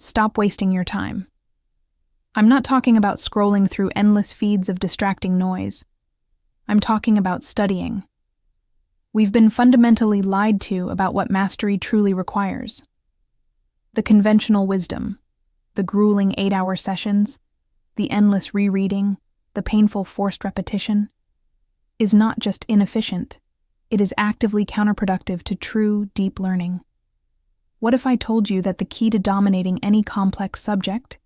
Stop wasting your time. I'm not talking about scrolling through endless feeds of distracting noise. I'm talking about studying. We've been fundamentally lied to about what mastery truly requires. The conventional wisdom, the grueling 8-hour sessions, the endless rereading, the painful forced repetition, is not just inefficient, it is actively counterproductive to true, deep learning. What if I told you that the key to dominating any complex subject,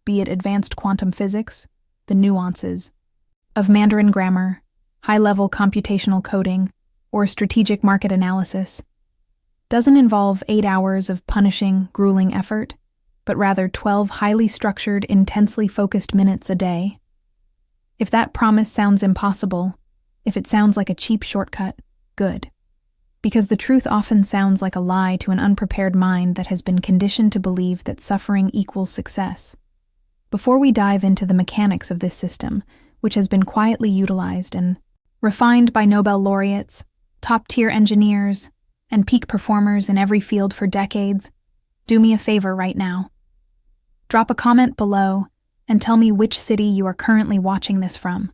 be it advanced quantum physics, the nuances of Mandarin grammar, high-level computational coding, or strategic market analysis, doesn't involve 8 hours of punishing, grueling effort, but rather 12 highly structured, intensely focused minutes a day? If that promise sounds impossible, if it sounds like a cheap shortcut, good. Because the truth often sounds like a lie to an unprepared mind that has been conditioned to believe that suffering equals success. Before we dive into the mechanics of this system, which has been quietly utilized and refined by Nobel laureates, top-tier engineers, and peak performers in every field for decades, do me a favor right now. Drop a comment below and tell me which city you are currently watching this from.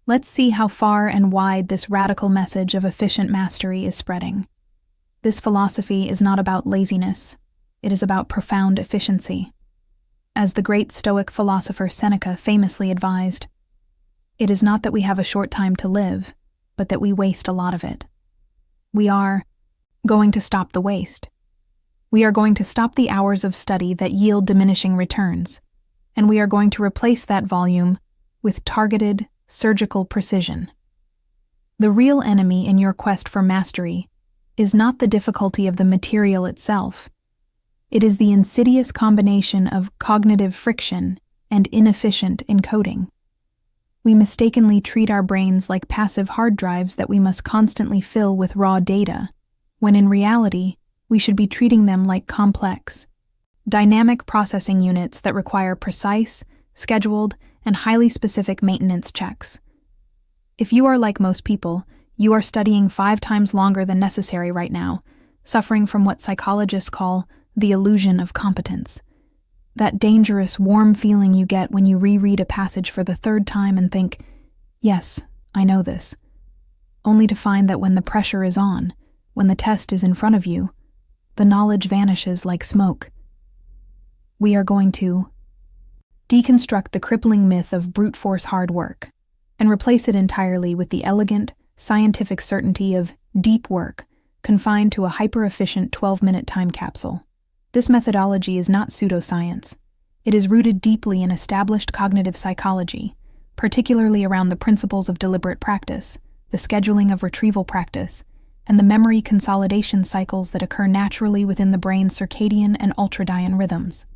Let's see how far and wide this radical message of efficient mastery is spreading. This philosophy is not about laziness, it is about profound efficiency. As the great Stoic philosopher Seneca famously advised, it is not that we have a short time to live, but that we waste a lot of it. We are going to stop the waste. We are going to stop the hours of study that yield diminishing returns, and we are going to replace that volume with targeted, surgical precision. The real enemy in your quest for mastery is not the difficulty of the material itself. It is the insidious combination of cognitive friction and inefficient encoding. We mistakenly treat our brains like passive hard drives that we must constantly fill with raw data, when in reality, we should be treating them like complex, dynamic processing units that require precise, scheduled, and highly specific maintenance checks. If you are like most people, you are studying 5 times longer than necessary right now, suffering from what psychologists call the illusion of competence. That dangerous, warm feeling you get when you reread a passage for the 3rd time and think, yes, I know this, only to find that when the pressure is on, when the test is in front of you, the knowledge vanishes like smoke. We are going to deconstruct the crippling myth of brute force hard work and replace it entirely with the elegant, scientific certainty of deep work confined to a hyper-efficient 12-minute time capsule. This methodology is not pseudoscience. It is rooted deeply in established cognitive psychology, particularly around the principles of deliberate practice, the scheduling of retrieval practice, and the memory consolidation cycles that occur naturally within the brain's circadian and ultradian rhythms.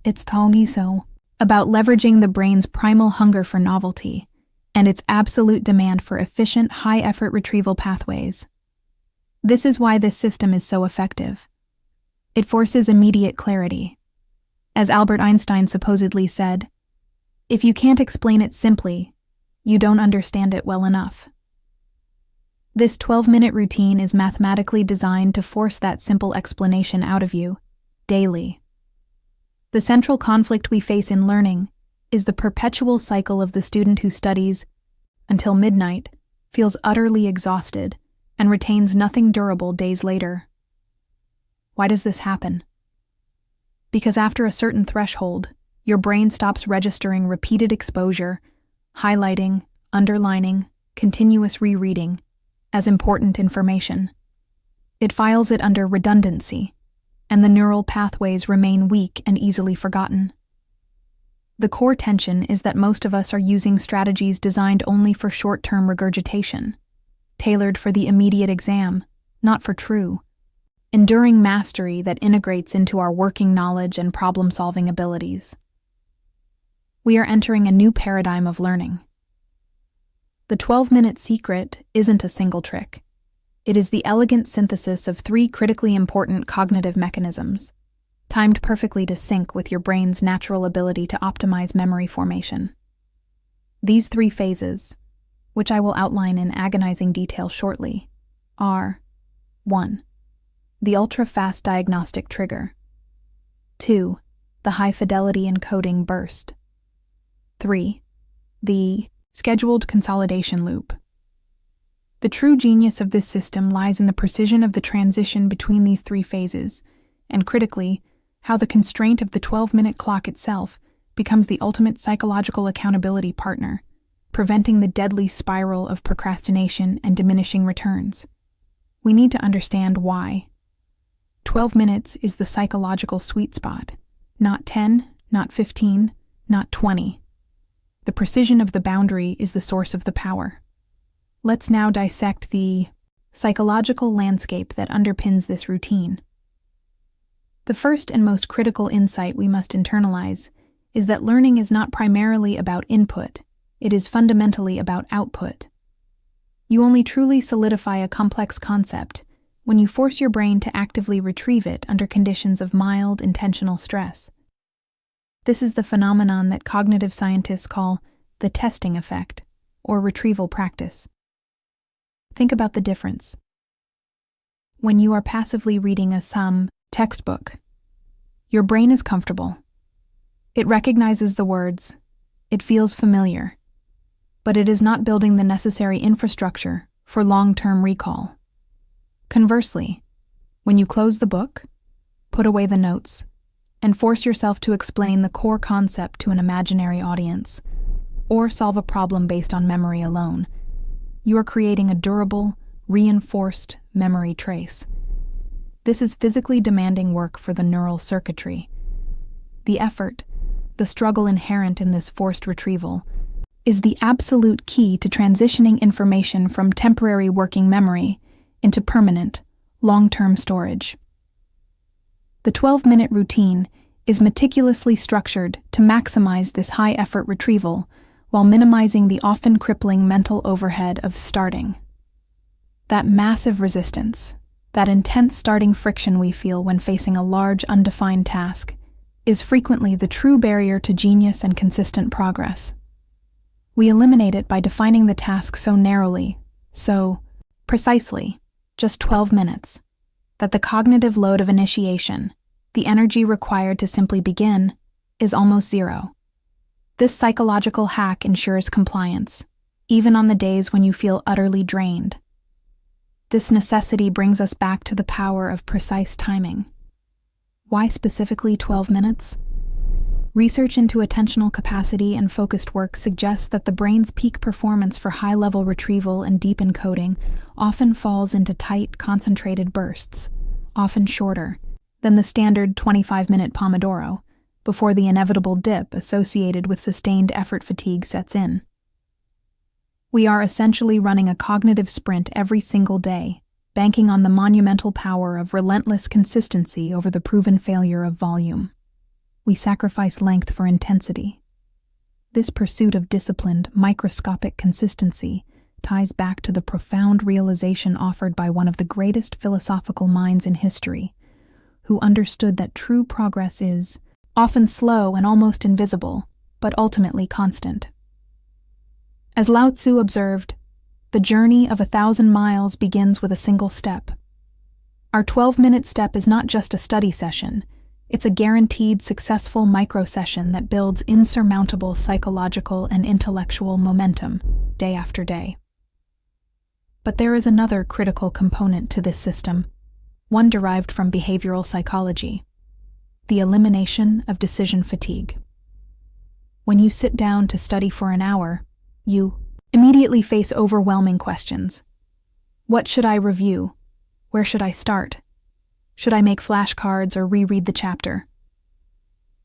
It's Taoiso, about leveraging the brain's primal hunger for novelty and its absolute demand for efficient, high-effort retrieval pathways. This is why this system is so effective. It forces immediate clarity. As Albert Einstein supposedly said, if you can't explain it simply, you don't understand it well enough. This 12-minute routine is mathematically designed to force that simple explanation out of you, daily. The central conflict we face in learning is the perpetual cycle of the student who studies until midnight, feels utterly exhausted, and retains nothing durable days later. Why does this happen? Because after a certain threshold, your brain stops registering repeated exposure, highlighting, underlining, continuous rereading as important information. It files it under redundancy, and the neural pathways remain weak and easily forgotten. The core tension is that most of us are using strategies designed only for short-term regurgitation, tailored for the immediate exam, not for true, enduring mastery that integrates into our working knowledge and problem-solving abilities. We are entering a new paradigm of learning. The 12-minute secret isn't a single trick. It is the elegant synthesis of 3 critically important cognitive mechanisms, timed perfectly to sync with your brain's natural ability to optimize memory formation. These 3 phases, which I will outline in agonizing detail shortly, are 1. The ultra-fast diagnostic trigger. 2. The high-fidelity encoding burst. 3. The scheduled consolidation loop. The true genius of this system lies in the precision of the transition between these three phases, and critically, how the constraint of the 12-minute clock itself becomes the ultimate psychological accountability partner, preventing the deadly spiral of procrastination and diminishing returns. We need to understand why. 12 minutes is the psychological sweet spot, not 10, not 15, not 20. The precision of the boundary is the source of the power. Let's now dissect the psychological landscape that underpins this routine. The first and most critical insight we must internalize is that learning is not primarily about input, it is fundamentally about output. You only truly solidify a complex concept when you force your brain to actively retrieve it under conditions of mild, intentional stress. This is the phenomenon that cognitive scientists call the testing effect, or retrieval practice. Think about the difference. When you are passively reading a textbook, your brain is comfortable. It recognizes the words, it feels familiar, but it is not building the necessary infrastructure for long-term recall. Conversely, when you close the book, put away the notes, and force yourself to explain the core concept to an imaginary audience, or solve a problem based on memory alone, you are creating a durable, reinforced memory trace. This is physically demanding work for the neural circuitry. The effort, the struggle inherent in this forced retrieval, is the absolute key to transitioning information from temporary working memory into permanent, long-term storage. The 12-minute routine is meticulously structured to maximize this high-effort retrieval while minimizing the often crippling mental overhead of starting. That massive resistance, that intense starting friction we feel when facing a large, undefined task, is frequently the true barrier to genius and consistent progress. We eliminate it by defining the task so narrowly, so precisely, just 12 minutes, that the cognitive load of initiation, the energy required to simply begin, is almost zero. This psychological hack ensures compliance, even on the days when you feel utterly drained. This necessity brings us back to the power of precise timing. Why specifically 12 minutes? Research into attentional capacity and focused work suggests that the brain's peak performance for high-level retrieval and deep encoding often falls into tight, concentrated bursts, often shorter than the standard 25-minute Pomodoro, before the inevitable dip associated with sustained effort fatigue sets in. We are essentially running a cognitive sprint every single day, banking on the monumental power of relentless consistency over the proven failure of volume. We sacrifice length for intensity. This pursuit of disciplined, microscopic consistency ties back to the profound realization offered by one of the greatest philosophical minds in history, who understood that true progress is often slow and almost invisible, but ultimately constant. As Lao Tzu observed, the journey of 1,000 miles begins with a single step. Our 12-minute step is not just a study session, it's a guaranteed successful micro-session that builds insurmountable psychological and intellectual momentum day after day. But there is another critical component to this system, one derived from behavioral psychology: the elimination of decision fatigue. When you sit down to study for an hour, you immediately face overwhelming questions. What should I review? Where should I start? Should I make flashcards or reread the chapter?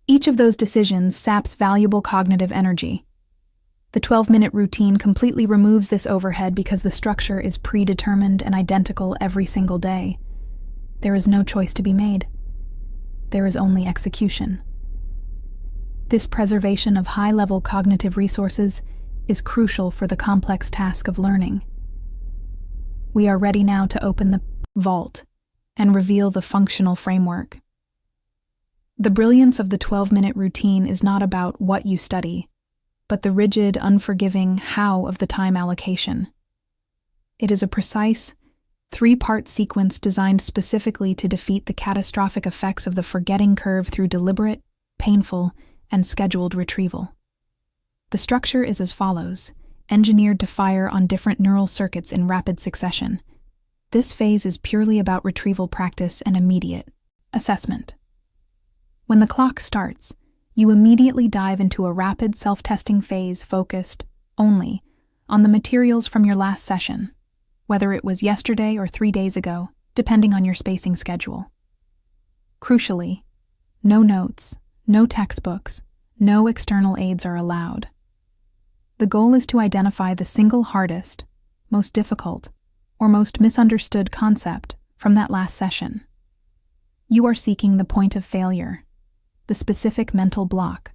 Each of those decisions saps valuable cognitive energy. The 12-minute routine completely removes this overhead because the structure is predetermined and identical every single day. There is no choice to be made. There is only execution. This preservation of high-level cognitive resources is crucial for the complex task of learning. We are ready now to open the vault and reveal the functional framework. The brilliance of the 12-minute routine is not about what you study, but the rigid, unforgiving how of the time allocation. It is a precise, 3-part sequence designed specifically to defeat the catastrophic effects of the forgetting curve through deliberate, painful, and scheduled retrieval. The structure is as follows, engineered to fire on different neural circuits in rapid succession. This phase is purely about retrieval practice and immediate assessment. When the clock starts, you immediately dive into a rapid self-testing phase focused only on the materials from your last session, whether it was yesterday or 3 days ago, depending on your spacing schedule. Crucially, no notes, no textbooks, no external aids are allowed. The goal is to identify the single hardest, most difficult, or most misunderstood concept from that last session. You are seeking the point of failure, the specific mental block.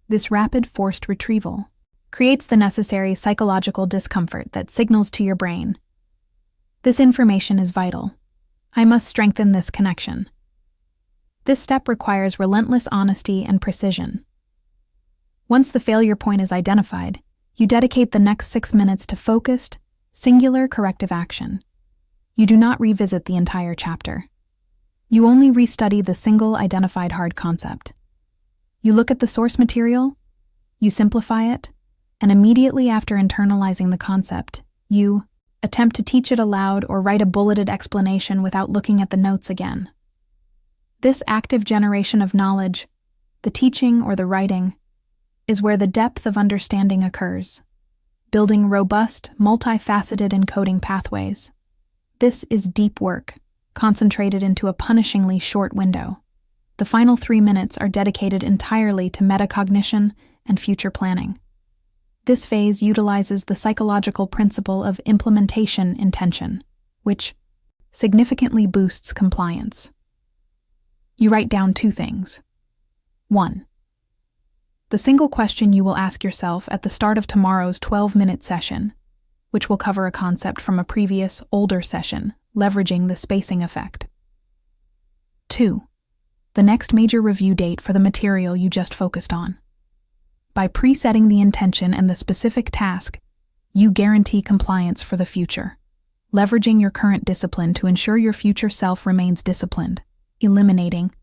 This rapid forced retrieval creates the necessary psychological discomfort that signals to your brain, "This information is vital. I must strengthen this connection." This step requires relentless honesty and precision. Once the failure point is identified, you dedicate the next 6 minutes to focused, singular corrective action. You do not revisit the entire chapter. You only restudy the single identified hard concept. You look at the source material, you simplify it, and immediately after internalizing the concept, you attempt to teach it aloud or write a bulleted explanation without looking at the notes again. This active generation of knowledge, the teaching or the writing, is where the depth of understanding occurs, building robust, multifaceted encoding pathways. This is deep work, concentrated into a punishingly short window. The final 3 minutes are dedicated entirely to metacognition and future planning. This phase utilizes the psychological principle of implementation intention, which significantly boosts compliance. You write down 2 things. 1. The single question you will ask yourself at the start of tomorrow's 12-minute session, which will cover a concept from a previous, older session, leveraging the spacing effect. 2. The next major review date for the material you just focused on. By presetting the intention and the specific task, you guarantee compliance for the future, leveraging your current discipline to ensure your future self remains disciplined, eliminating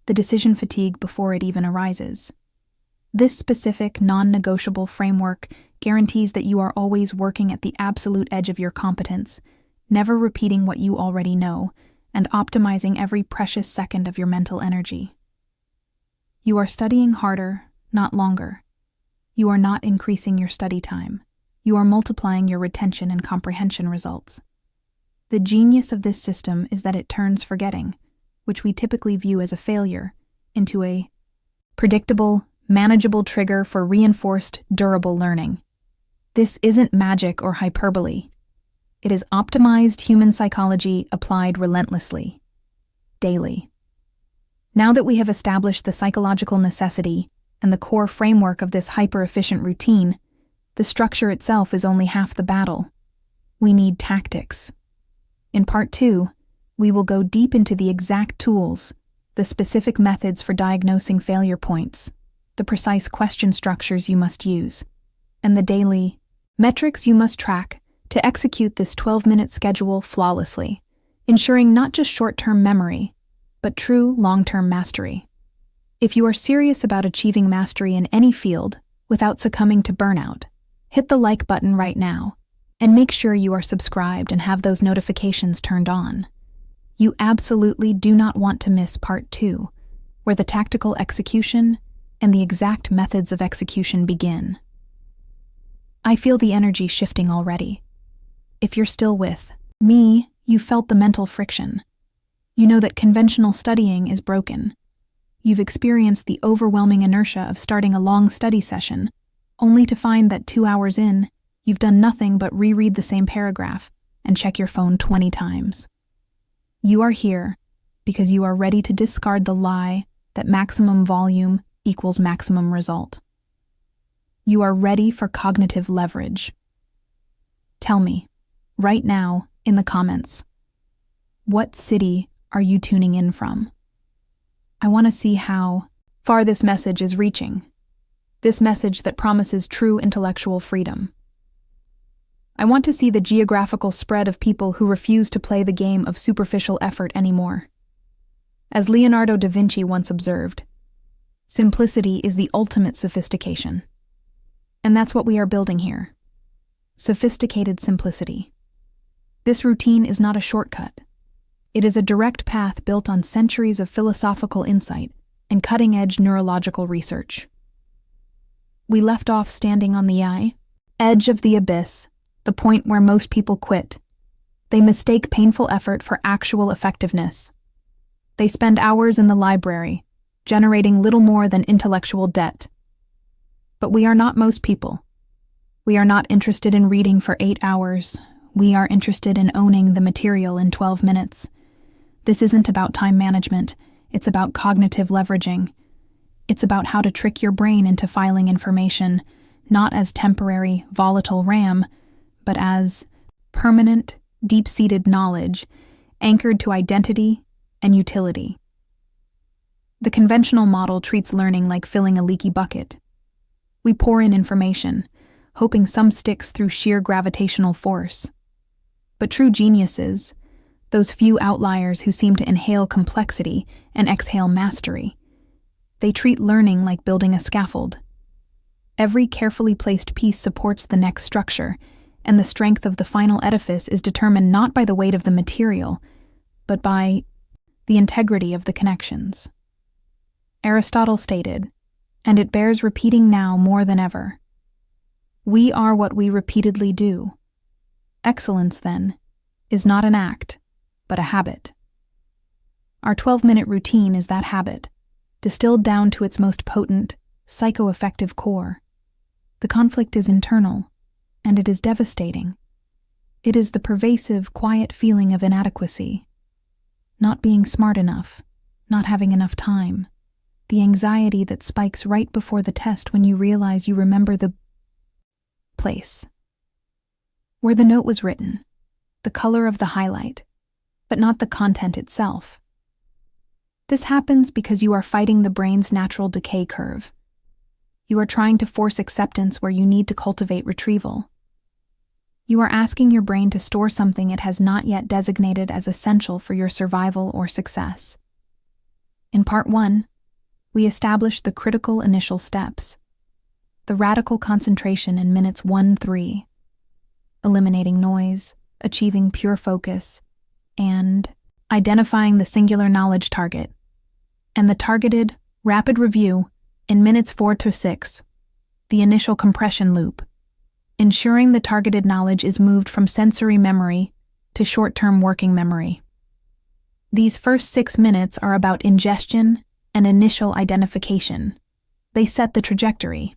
the decision fatigue before it even arises. This specific, non-negotiable framework guarantees that you are always working at the absolute edge of your competence, never repeating what you already know, and optimizing every precious second of your mental energy. You are studying harder, not longer. You are not increasing your study time. You are multiplying your retention and comprehension results. The genius of this system is that it turns forgetting, which we typically view as a failure, into a predictable, manageable trigger for reinforced, durable learning. This isn't magic or hyperbole. It is optimized human psychology applied relentlessly, daily. Now that we have established the psychological necessity and the core framework of this hyper-efficient routine, the structure itself is only half the battle. We need tactics. In Part 2, we will go deep into the exact tools, the specific methods for diagnosing failure points, the precise question structures you must use, and the daily metrics you must track to execute this 12-minute schedule flawlessly, ensuring not just short-term memory, but true long-term mastery. If you are serious about achieving mastery in any field without succumbing to burnout, hit the like button right now and make sure you are subscribed and have those notifications turned on. You absolutely do not want to miss Part 2, where the tactical execution and the exact methods of execution begin. I feel the energy shifting already. If you're still with me, you felt the mental friction. You know that conventional studying is broken. You've experienced the overwhelming inertia of starting a long study session, only to find that 2 hours in, you've done nothing but reread the same paragraph and check your phone 20 times. You are here because you are ready to discard the lie that maximum volume equals maximum result. You are ready for cognitive leverage. Tell me, right now, in the comments, what city are you tuning in from? I want to see how far this message is reaching. This message that promises true intellectual freedom. I want to see the geographical spread of people who refuse to play the game of superficial effort anymore. As Leonardo da Vinci once observed, simplicity is the ultimate sophistication. And that's what we are building here. Sophisticated simplicity. This routine is not a shortcut. It is a direct path built on centuries of philosophical insight and cutting-edge neurological research. We left off standing on the edge of the abyss, the point where most people quit. They mistake painful effort for actual effectiveness. They spend hours in the library, generating little more than intellectual debt. But we are not most people. We are not interested in reading for 8 hours. We are interested in owning the material in 12 minutes. This isn't about time management. It's about cognitive leveraging. It's about how to trick your brain into filing information, not as temporary, volatile RAM, but as permanent, deep-seated knowledge, anchored to identity and utility. The conventional model treats learning like filling a leaky bucket. We pour in information, hoping some sticks through sheer gravitational force. But true geniuses, those few outliers who seem to inhale complexity and exhale mastery, they treat learning like building a scaffold. Every carefully placed piece supports the next structure, and the strength of the final edifice is determined not by the weight of the material, but by the integrity of the connections. Aristotle stated, and it bears repeating now more than ever, we are what we repeatedly do. Excellence, then, is not an act, but a habit. Our 12-minute routine is that habit, distilled down to its most potent, psychoaffective core. The conflict is internal, and it is devastating. It is the pervasive, quiet feeling of inadequacy. Not being smart enough, not having enough time. The anxiety that spikes right before the test when you realize you remember the place where the note was written, the color of the highlight, but not the content itself. This happens because you are fighting the brain's natural decay curve. You are trying to force acceptance where you need to cultivate retrieval. You are asking your brain to store something it has not yet designated as essential for your survival or success. In Part 1, we established the critical initial steps, the radical concentration in minutes 1-3, eliminating noise, achieving pure focus, and identifying the singular knowledge target, and the targeted, rapid review in minutes 4-6, the initial compression loop, ensuring the targeted knowledge is moved from sensory memory to short-term working memory. These first 6 minutes are about ingestion and initial identification. They set the trajectory.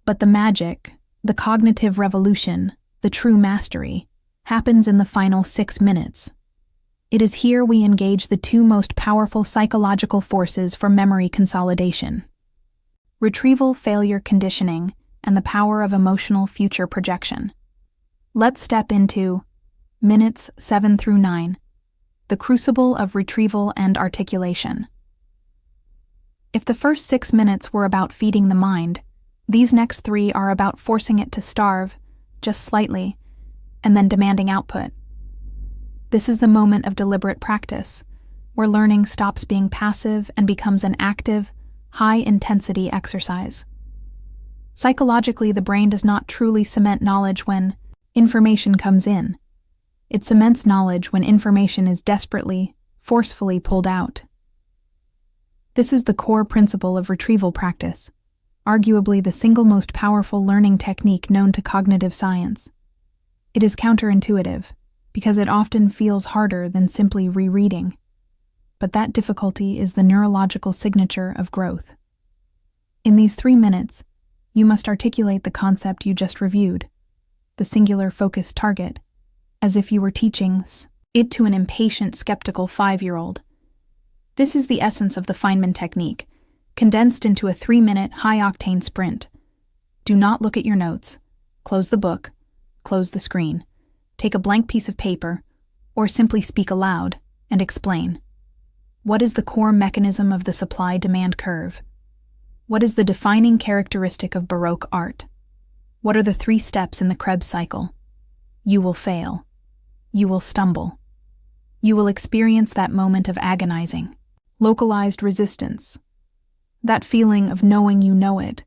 But the magic, the cognitive revolution, the true mastery, happens in the final 6 minutes. It is here we engage the two most powerful psychological forces for memory consolidation: retrieval failure conditioning and the power of emotional future projection. Let's step into minutes 7-9, the crucible of retrieval and articulation. If the first 6 minutes were about feeding the mind, these next 3 are about forcing it to starve, just slightly, and then demanding output. This is the moment of deliberate practice, where learning stops being passive and becomes an active, high-intensity exercise. Psychologically, the brain does not truly cement knowledge when information comes in. It cements knowledge when information is desperately, forcefully pulled out. This is the core principle of retrieval practice, arguably the single most powerful learning technique known to cognitive science. It is counterintuitive, because it often feels harder than simply rereading. But that difficulty is the neurological signature of growth. In these 3 minutes, you must articulate the concept you just reviewed, the singular focused target, as if you were teaching it to an impatient, skeptical 5-year-old. This is the essence of the Feynman technique, condensed into a 3-minute, high-octane sprint. Do not look at your notes. Close the book. Close the screen. Take a blank piece of paper, or simply speak aloud, and explain. What is the core mechanism of the supply-demand curve? What is the defining characteristic of Baroque art? What are the 3 steps in the Krebs cycle? You will fail. You will stumble. You will experience that moment of agonizing, localized resistance. That feeling of knowing you know it,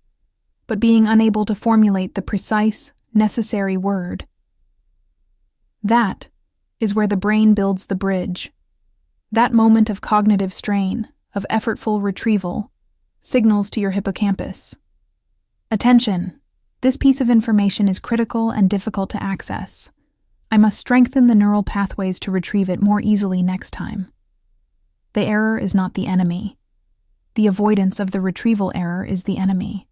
but being unable to formulate the precise, necessary word. That is where the brain builds the bridge. That moment of cognitive strain, of effortful retrieval, signals to your hippocampus. Attention! This piece of information is critical and difficult to access. I must strengthen the neural pathways to retrieve it more easily next time. The error is not the enemy. The avoidance of the retrieval error is the enemy.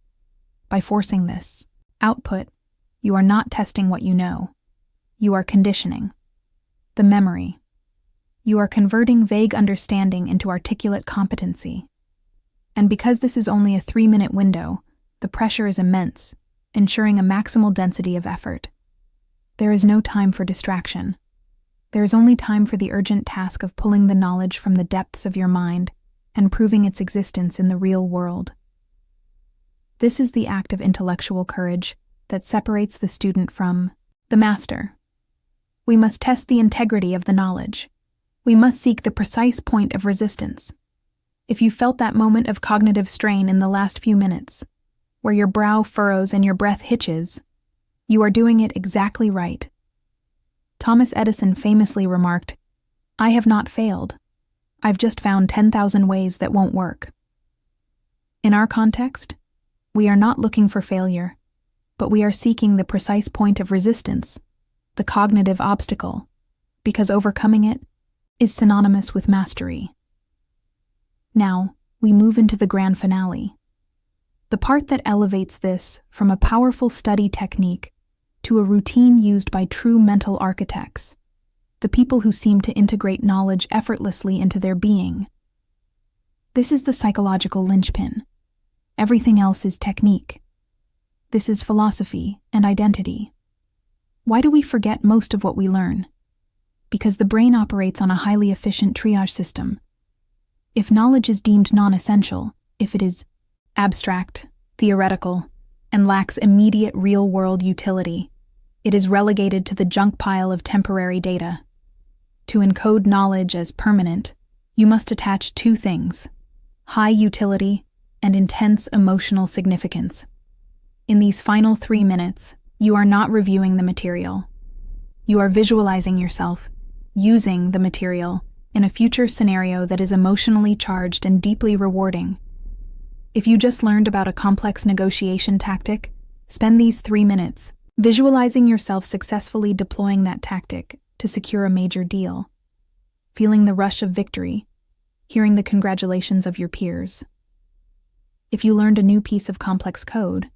By forcing this output, you are not testing what you know. You are conditioning the memory. You are converting vague understanding into articulate competency. And because this is only a 3-minute window, the pressure is immense, ensuring a maximal density of effort. There is no time for distraction. There is only time for the urgent task of pulling the knowledge from the depths of your mind and proving its existence in the real world. This is the act of intellectual courage that separates the student from the master. We must test the integrity of the knowledge. We must seek the precise point of resistance. If you felt that moment of cognitive strain in the last few minutes, where your brow furrows and your breath hitches, you are doing it exactly right. Thomas Edison famously remarked, "I have not failed. I've just found 10,000 ways that won't work." In our context, we are not looking for failure, but we are seeking the precise point of resistance, the cognitive obstacle, because overcoming it is synonymous with mastery. Now, we move into the grand finale. The part that elevates this from a powerful study technique to a routine used by true mental architects, the people who seem to integrate knowledge effortlessly into their being. This is the psychological linchpin. Everything else is technique. This is philosophy and identity. Why do we forget most of what we learn? Because the brain operates on a highly efficient triage system. If knowledge is deemed non-essential, if it is abstract, theoretical, and lacks immediate real-world utility, it is relegated to the junk pile of temporary data. To encode knowledge as permanent, you must attach two things: high utility and intense emotional significance. In these final 3 minutes, you are not reviewing the material. You are visualizing yourself, using the material, in a future scenario that is emotionally charged and deeply rewarding. If you just learned about a complex negotiation tactic, spend these 3 minutes visualizing yourself successfully deploying that tactic to secure a major deal, feeling the rush of victory, hearing the congratulations of your peers. If you learned a new piece of complex code,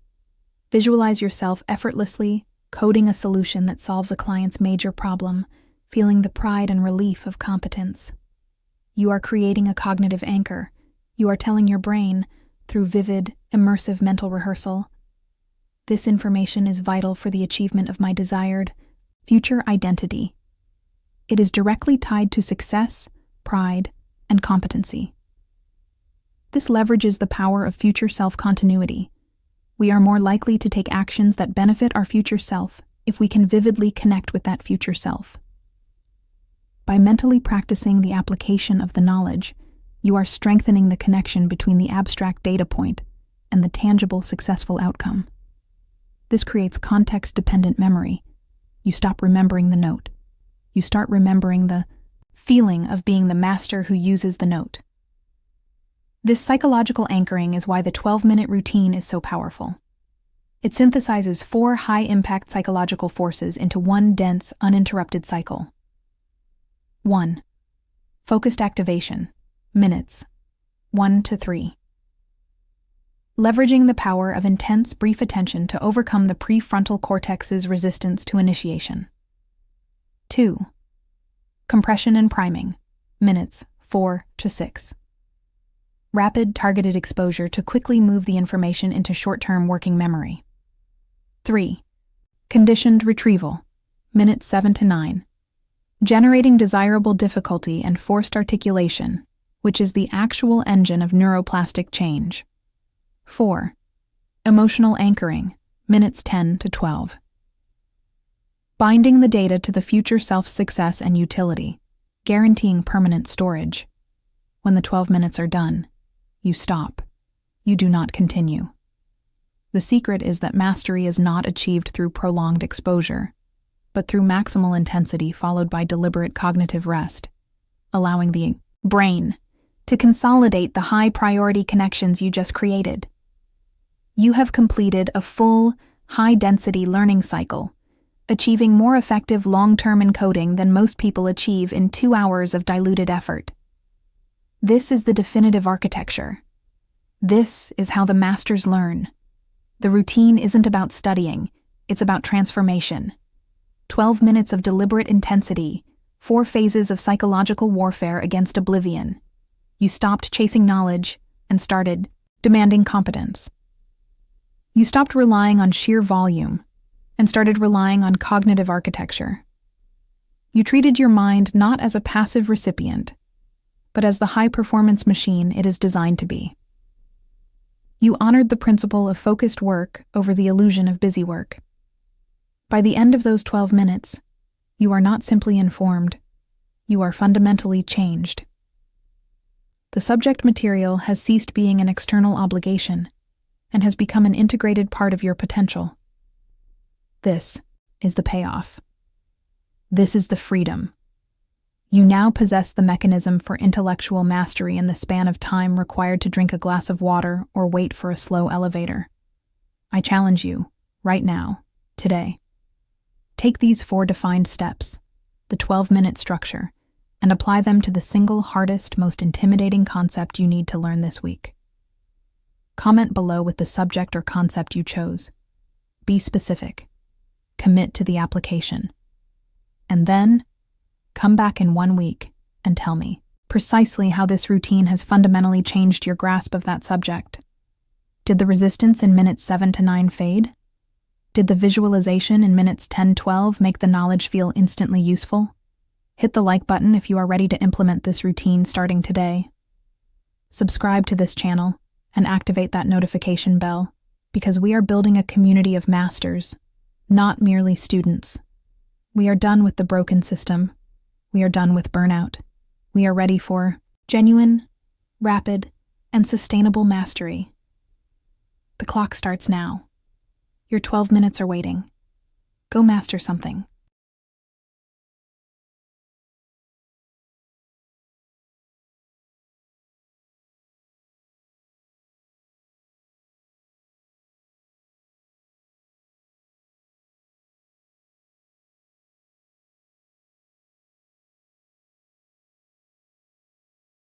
visualize yourself effortlessly coding a solution that solves a client's major problem, feeling the pride and relief of competence. You are creating a cognitive anchor. You are telling your brain, through vivid, immersive mental rehearsal, this information is vital for the achievement of my desired future identity. It is directly tied to success, pride, and competency. This leverages the power of future self-continuity. We are more likely to take actions that benefit our future self if we can vividly connect with that future self. By mentally practicing the application of the knowledge, you are strengthening the connection between the abstract data point and the tangible successful outcome. This creates context-dependent memory. You stop remembering the note. You start remembering the feeling of being the master who uses the note. This psychological anchoring is why the 12-minute routine is so powerful. It synthesizes 4 high-impact psychological forces into one dense, uninterrupted cycle. 1. Focused activation. Minutes. 1 to 3. Leveraging the power of intense, brief attention to overcome the prefrontal cortex's resistance to initiation. 2. Compression and priming. Minutes. 4 to 6. Rapid, targeted exposure to quickly move the information into short-term working memory. 3. Conditioned retrieval. Minutes 7 to 9. Generating desirable difficulty and forced articulation, which is the actual engine of neuroplastic change. 4. Emotional anchoring. Minutes 10 to 12. binding the data to the future self's success and utility, guaranteeing permanent storage. When the 12 minutes are done, you stop. You do not continue. The secret is that mastery is not achieved through prolonged exposure, but through maximal intensity followed by deliberate cognitive rest, allowing the brain to consolidate the high-priority connections you just created. You have completed a full, high-density learning cycle, achieving more effective long-term encoding than most people achieve in 2 hours of diluted effort. This is the definitive architecture. This is how the masters learn. The routine isn't about studying, it's about transformation. 12 minutes of deliberate intensity, 4 phases of psychological warfare against oblivion. You stopped chasing knowledge and started demanding competence. You stopped relying on sheer volume and started relying on cognitive architecture. You treated your mind not as a passive recipient, but as the high-performance machine it is designed to be. You honored the principle of focused work over the illusion of busy work. By the end of those 12 minutes, you are not simply informed, you are fundamentally changed. The subject material has ceased being an external obligation and has become an integrated part of your potential. This is the payoff. This is the freedom. You now possess the mechanism for intellectual mastery in the span of time required to drink a glass of water or wait for a slow elevator. I challenge you, right now, today. Take these 4 defined steps, the 12-minute structure, and apply them to the single hardest, most intimidating concept you need to learn this week. Comment below with the subject or concept you chose. Be specific. Commit to the application. And then, come back in 1 week and tell me precisely how this routine has fundamentally changed your grasp of that subject. Did the resistance in minutes 7 to 9 fade? Did the visualization in minutes 10-12 make the knowledge feel instantly useful? Hit the like button if you are ready to implement this routine starting today. Subscribe to this channel and activate that notification bell, because we are building a community of masters, not merely students. We are done with the broken system. We are done with burnout. We are ready for genuine, rapid, and sustainable mastery. The clock starts now. Your 12 minutes are waiting. Go master something.